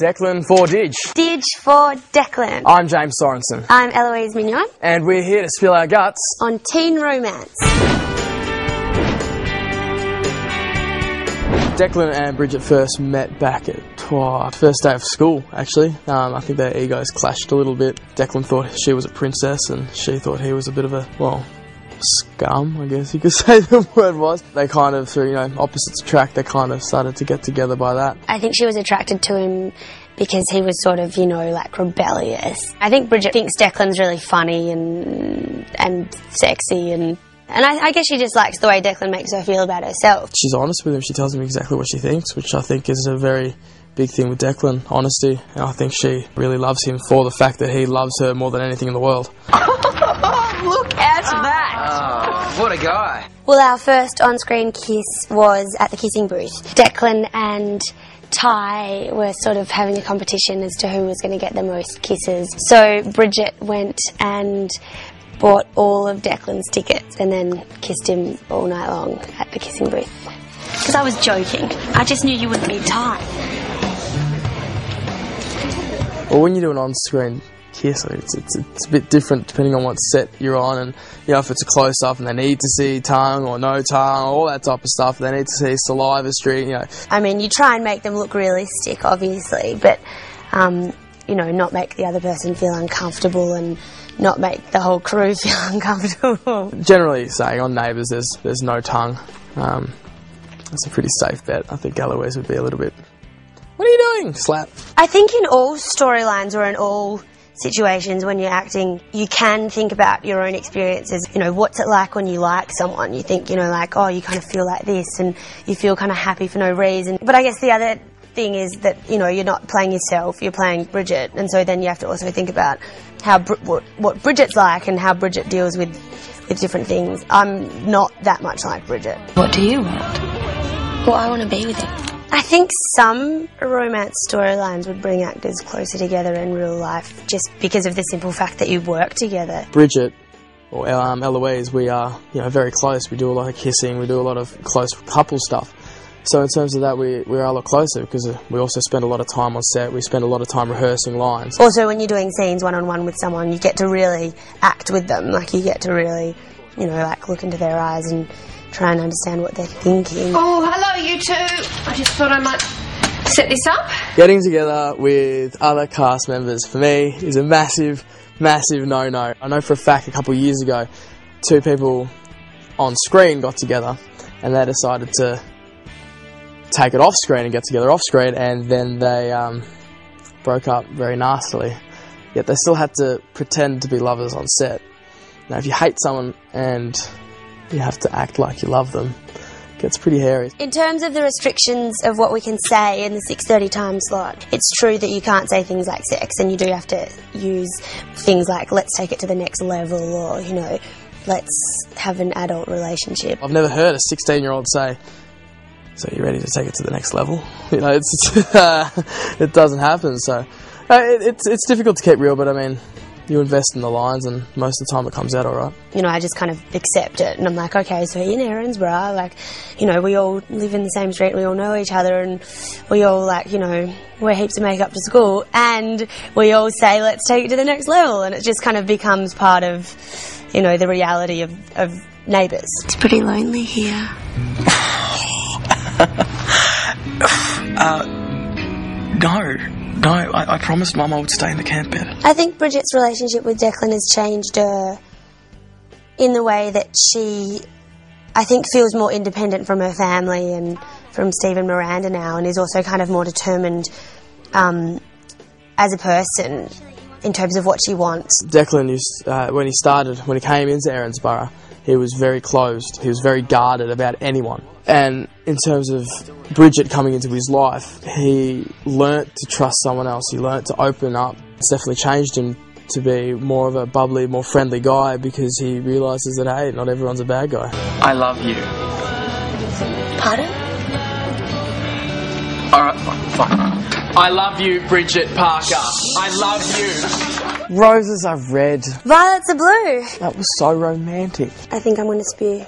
Declan for Dig. Dig for Declan. I'm James Sorensen. I'm Eloise Mignon. And we're here to spill our guts on teen romance. Declan and Bridget first met back at first day of school, actually. I think their egos clashed a little bit. Declan thought she was a princess and she thought he was a bit of a, well, scum, I guess you could say the word was. They kind of, through, opposites attract, they kind of started to get together by that. I think she was attracted to him because he was sort of, like rebellious. I think Bridget thinks Declan's really funny and sexy and I guess she just likes the way Declan makes her feel about herself. She's honest with him, she tells him exactly what she thinks, which I think is a very big thing with Declan, honesty. And I think she really loves him for the fact that he loves her more than anything in the world. Look at that! Oh, what a guy. Well, our first on-screen kiss was at the kissing booth. Declan and Ty were sort of having a competition as to who was going to get the most kisses. So Bridget went and bought all of Declan's tickets and then kissed him all night long at the kissing booth. Because I was joking. I just knew you wouldn't be Ty. Well, when you do an on-screen kiss, it's a bit different depending on what set you're on, and if it's a close-up and they need to see tongue or no tongue, all that type of stuff. They need to see saliva stream. I mean, you try and make them look realistic, obviously, but not make the other person feel uncomfortable and not make the whole crew feel uncomfortable. Generally saying on Neighbours there's no tongue. That's a pretty safe bet. I think Eloise would be a little bit, what are you doing? Slap. I think in all storylines or in all situations when you're acting, you can think about your own experiences. What's it like when you like someone? You think, you kind of feel like this and you feel kind of happy for no reason. But I guess the other thing is that, you're not playing yourself, you're playing Bridget. And so then you have to also think about what Bridget's like and how Bridget deals with different things. I'm not that much like Bridget. What do you want? Well, I want to be with him. I think some romance storylines would bring actors closer together in real life just because of the simple fact that you work together. Bridget, or Eloise, we are very close. We do a lot of kissing, we do a lot of close couple stuff. So in terms of that, we are a lot closer because we also spend a lot of time on set. We spend a lot of time rehearsing lines. Also, when you're doing scenes one-on-one with someone, you get to really act with them. You get to really, look into their eyes and try and understand what they're thinking. Oh, hello, you two. I just thought I might set this up. Getting together with other cast members, for me, is a massive, massive no-no. I know for a fact a couple of years ago, two people on screen got together and they decided to take it off screen and get together off screen, and then they broke up very nastily. Yet they still had to pretend to be lovers on set. Now, if you hate someone and you have to act like you love them, it gets pretty hairy. In terms of the restrictions of what we can say in the 6:30 time slot, it's true that you can't say things like sex, and you do have to use things like let's take it to the next level, or, let's have an adult relationship. I've never heard a 16-year-old say, so you're ready to take it to the next level? It doesn't happen, so it's difficult to keep real, but I mean, you invest in the lines and most of the time it comes out alright. I just kind of accept it and I'm like, okay, so you're errands, bruh. We all live in the same street, we all know each other, and we all wear heaps of makeup to school, and we all say, let's take it to the next level, and it just kind of becomes part of, the reality of Neighbours. It's pretty lonely here. No, I promised Mum I would stay in the camp bed. I think Bridget's relationship with Declan has changed her in the way that she, I think, feels more independent from her family and from Steve and Miranda now, and is also kind of more determined as a person in terms of what she wants. Declan, when he came into Erinsborough, he was very closed, he was very guarded about anyone. And in terms of Bridget coming into his life, he learnt to trust someone else, he learnt to open up. It's definitely changed him to be more of a bubbly, more friendly guy, because he realises that, hey, not everyone's a bad guy. I love you. Pardon? Alright, fine. I love you, Bridget Parker. I love you. Roses are red. Violets are blue. That was so romantic. I think I'm going to spew.